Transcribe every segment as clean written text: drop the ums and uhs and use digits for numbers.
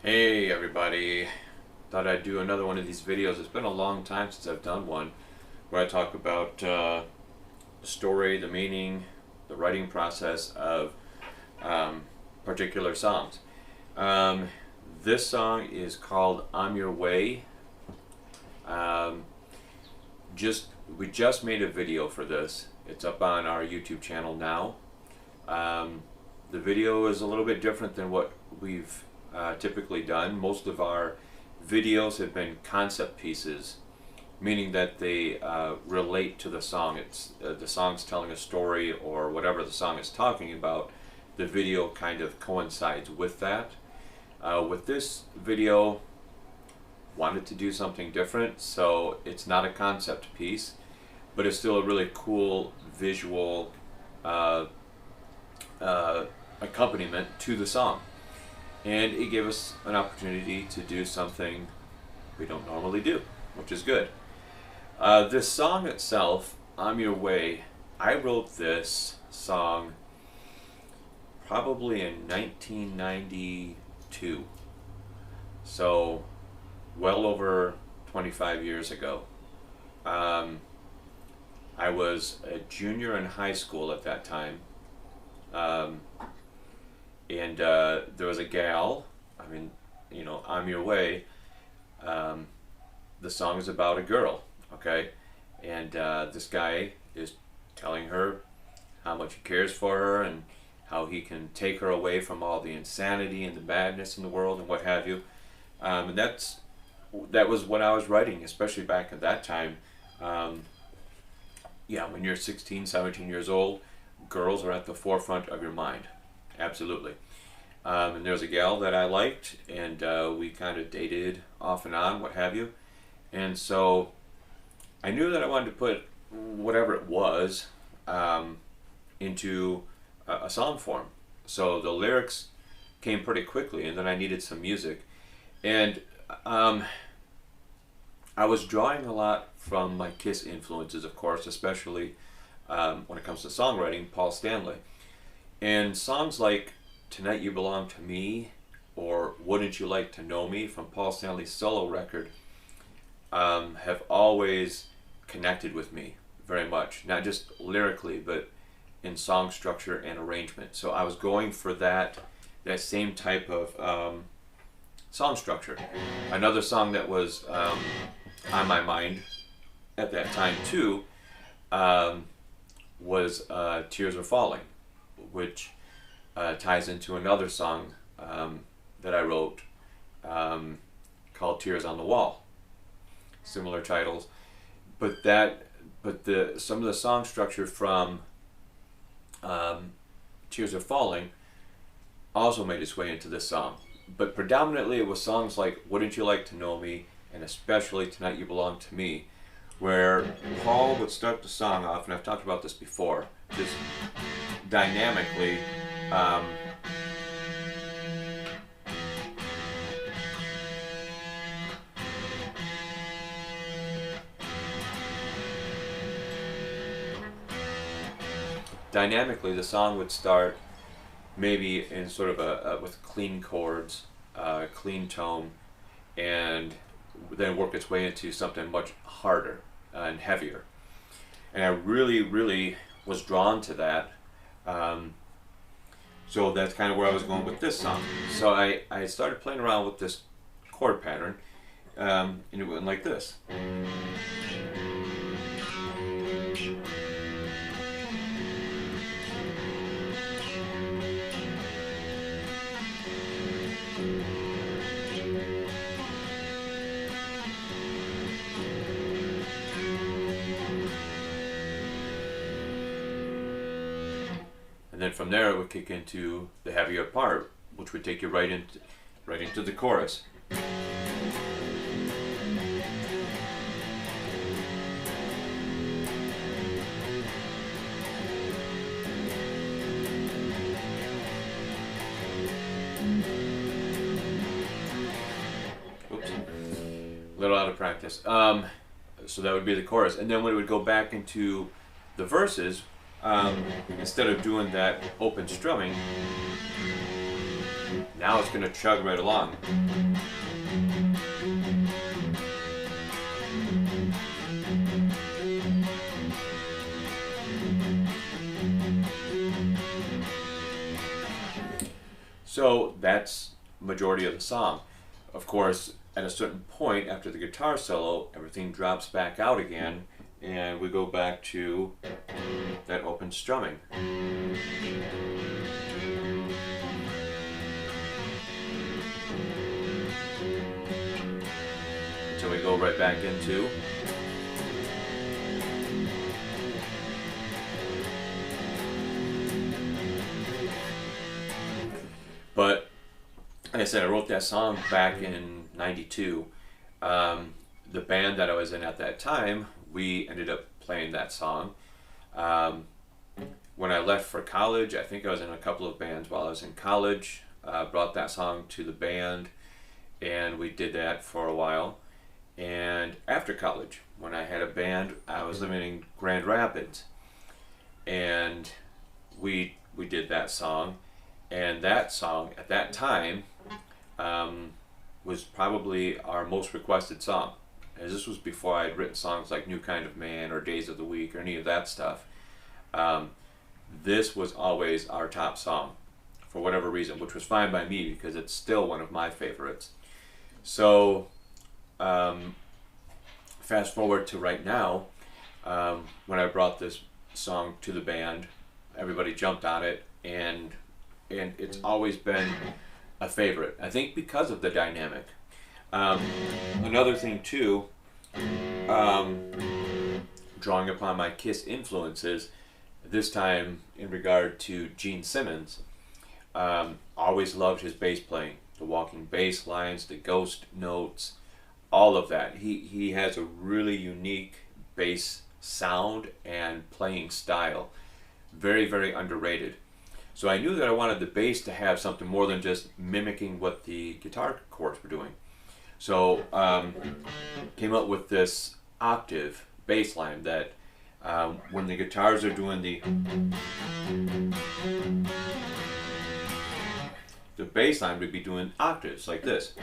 Hey everybody, thought I'd do another one of these videos. It's been a long time since I've done one where I talk about the story, the meaning, the writing process of particular songs. Um, this song is called I'm Your Way. Um, we just made a video for this. It's up on our YouTube channel now. The video is a little bit different than what we've typically done. Most of our videos have been concept pieces, meaning that they relate to the song. It's the song's telling a story or whatever the song is talking about. The video kind of coincides with that. With this video, wanted to do something different, so it's not a concept piece, but it's still a really cool visual uh, accompaniment to the song. And it gave us an opportunity to do something we don't normally do, which is good. This song itself, I'm Your Way, I wrote this song probably in 1992. So, well over 25 years ago. I was a junior in high school at that time. And there was a gal, I'm Your Way. The song is about a girl, okay? And this guy is telling her how much he cares for her and how he can take her away from all the insanity and the madness in the world and what have you. And that was what I was writing, especially back at that time. When you're 16, 17 years old, girls are at the forefront of your mind. Absolutely. And there was a gal that I liked, and we kind of dated off and on, what have you. And so I knew that I wanted to put whatever it was into a song form. So the lyrics came pretty quickly, and then I needed some music. And I was drawing a lot from my Kiss influences, of course, especially when it comes to songwriting, Paul Stanley. And songs like Tonight You Belong to Me or Wouldn't You Like to Know Me from Paul Stanley's solo record have always connected with me very much. Not just lyrically, but in song structure and arrangement. So I was going for that same type of song structure. Another song that was on my mind at that time too was Tears Are Falling, which ties into another song that I wrote called Tears on the Wall. Similar titles, but some of the song structure from Tears Are Falling also made its way into this song. But predominantly it was songs like Wouldn't You Like to Know Me and especially Tonight You Belong to Me, where Paul would start the song off, and I've talked about this before, just dynamically the song would start maybe in sort of with clean chords, clean tone, and then work its way into something much harder and heavier. And I really, really was drawn to that. So that's kind of where I was going with this song. So I started playing around with this chord pattern, and it went like this. And then from there it would kick into the heavier part, which would take you right into the chorus. Oops, a little out of practice. So that would be the chorus, and then when it would go back into the verses, instead of doing that open strumming, Now it's going to chug right along. So that's majority of the song. Of course, at a certain point after the guitar solo, everything drops back out again, and we go back to that open strumming. So we go right back into but like I said, I wrote that song back in '92. The band that I was in at that time, we ended up playing that song. When I left for college, I think I was in a couple of bands while I was in college. Brought that song to the band, and we did that for a while. And after college, when I had a band, I was living in Grand Rapids, and we did that song. And that song at that time was probably our most requested song. As this was before I had written songs like New Kind of Man or Days of the Week or any of that stuff. This was always our top song for whatever reason, which was fine by me because it's still one of my favorites. So fast forward to right now, when I brought this song to the band, everybody jumped on it, and it's always been a favorite. I think because of the dynamic. Another thing too, drawing upon my Kiss influences, this time in regard to Gene Simmons, always loved his bass playing, the walking bass lines, the ghost notes, all of that. He has a really unique bass sound and playing style. Very, very underrated. So I knew that I wanted the bass to have something more than just mimicking what the guitar chords were doing. So came up with this octave bass line that when the guitars are doing the bass line would be doing octaves like this.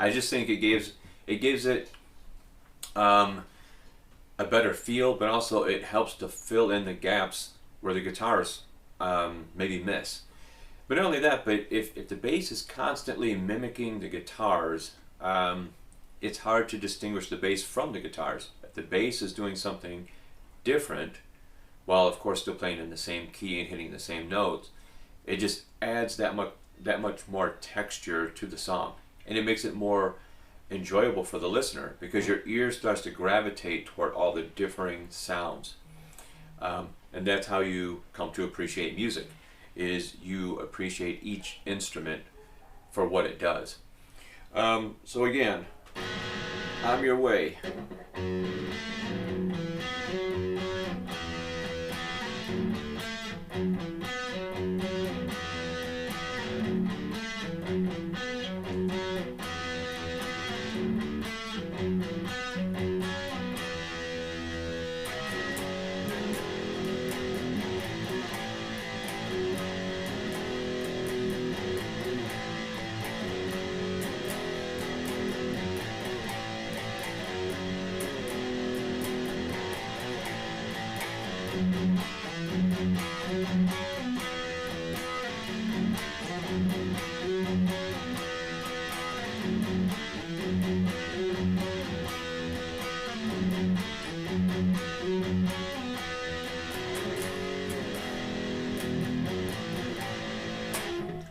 I just think it gives it a better feel, but also it helps to fill in the gaps where the guitars maybe miss. But not only that, but if the bass is constantly mimicking the guitars, it's hard to distinguish the bass from the guitars. If the bass is doing something different, while of course still playing in the same key and hitting the same notes, it just adds that much more texture to the song. And it makes it more enjoyable for the listener because your ear starts to gravitate toward all the differing sounds. And that's how you come to appreciate music, is you appreciate each instrument for what it does. So again, I'm Your Way.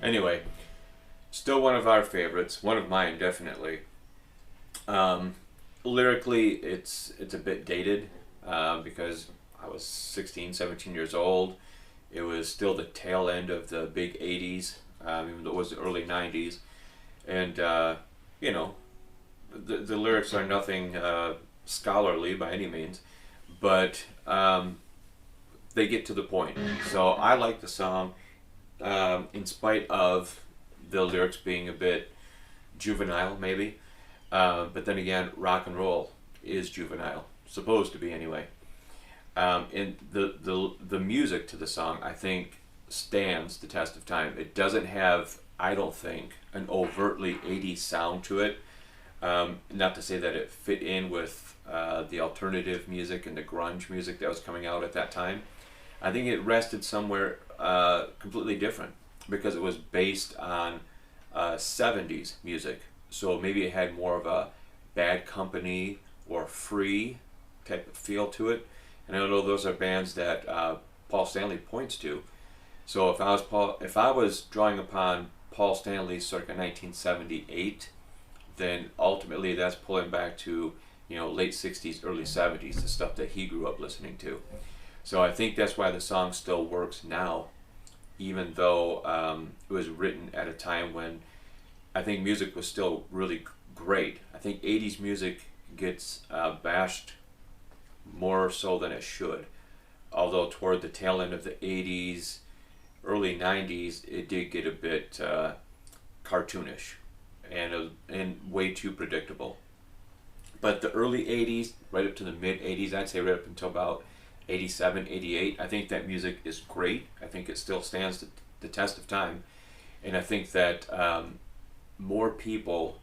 Anyway, still one of our favorites, one of mine definitely. Lyrically, it's a bit dated because I was 16, 17 years old. It was still the tail end of the big 80s, even though it was the early 90s. And, you know, the lyrics are nothing scholarly by any means, but they get to the point. So I like the song in spite of the lyrics being a bit juvenile, maybe. But then again, rock and roll is juvenile, supposed to be anyway. And the music to the song, I think, stands the test of time. It doesn't have, I don't think, an overtly 80s sound to it. Not to say that it fit in with the alternative music and the grunge music that was coming out at that time. I think it rested somewhere completely different because it was based on 70s music. So maybe it had more of a Bad Company or Free type of feel to it. And I know those are bands that Paul Stanley points to. So if I was drawing upon Paul Stanley circa 1978, then ultimately that's pulling back to, late 60s, early 70s, the stuff that he grew up listening to. So I think that's why the song still works now, even though it was written at a time when I think music was still really great. I think 80s music gets bashed more so than it should. Although toward the tail end of the 80s, early 90s, it did get a bit cartoonish and way too predictable. But the early 80s, right up to the mid 80s, I'd say right up until about 87, 88, I think that music is great. I think it still stands the test of time. And I think that more people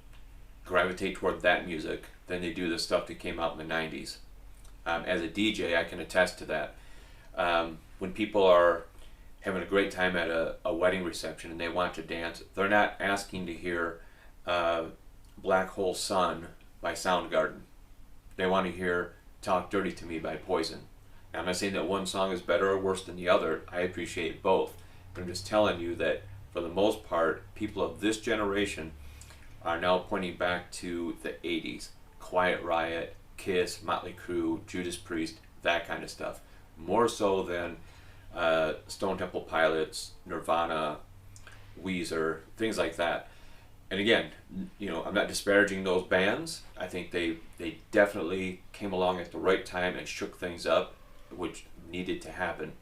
gravitate toward that music than they do the stuff that came out in the 90s. As a DJ, I can attest to that. When people are having a great time at a wedding reception and they want to dance, they're not asking to hear Black Hole Sun by Soundgarden. They want to hear Talk Dirty to Me by Poison. Now, I'm not saying that one song is better or worse than the other. I appreciate both. But I'm just telling you that for the most part, people of this generation are now pointing back to the 80s. Quiet Riot, Kiss, Motley Crue, Judas Priest, that kind of stuff. More so than Stone Temple Pilots, Nirvana, Weezer, things like that. And again, I'm not disparaging those bands. I think they definitely came along at the right time and shook things up, which needed to happen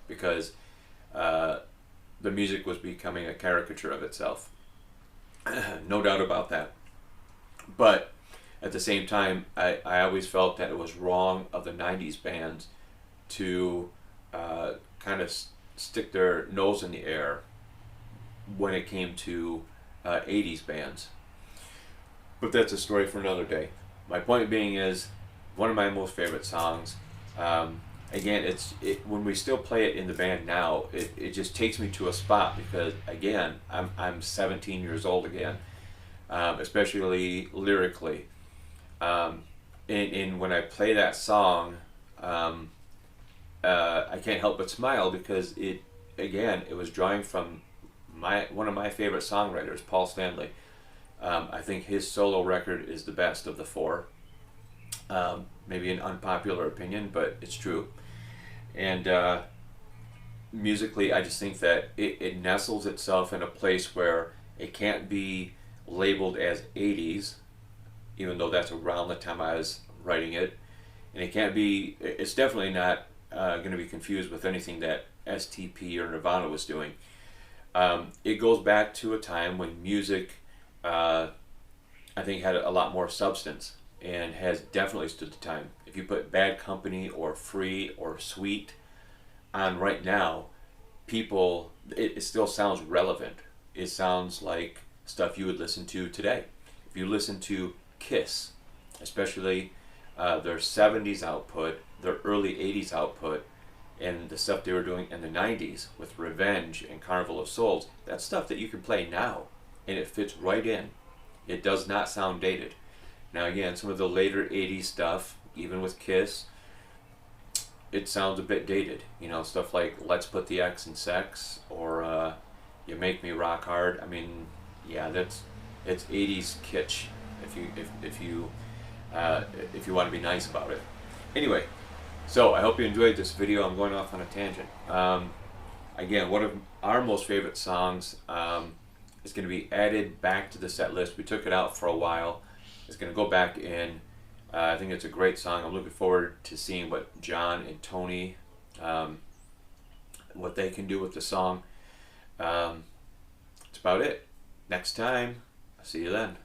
because the music was becoming a caricature of itself. No doubt about that. But at the same time, I always felt that it was wrong of the 90s bands to kind of stick their nose in the air when it came to 80s bands. But that's a story for another day. My point being is, one of my most favorite songs, again, when we still play it in the band now, it just takes me to a spot because, again, I'm 17 years old again, especially lyrically. And when I play that song, I can't help but smile because it was drawing from one of my favorite songwriters, Paul Stanley. I think his solo record is the best of the four. Maybe an unpopular opinion, but it's true. And musically, I just think that it nestles itself in a place where it can't be labeled as 80s, even though that's around the time I was writing it. And it's definitely not going to be confused with anything that STP or Nirvana was doing. It goes back to a time when music, I think, had a lot more substance and has definitely stood the time. If you put Bad Company or Free or Sweet on right now, it still sounds relevant. It sounds like stuff you would listen to today. If you listen to Kiss, especially their 70s output, their early 80s output, and the stuff they were doing in the 90s with Revenge and Carnival of Souls, that's stuff that you can play now, and it fits right in. It does not sound dated. Now again, some of the later 80s stuff, even with Kiss, it sounds a bit dated. Stuff like Let's Put the X in Sex or You Make Me Rock Hard. I mean, yeah, it's 80s kitsch if you want to be nice about it. Anyway, so I hope you enjoyed this video. I'm going off on a tangent. Again, one of our most favorite songs is going to be added back to the set list. We took it out for a while. It's going to go back in. I think it's a great song. I'm looking forward to seeing what John and Tony, what they can do with the song. That's about it. next time. I'll see you then.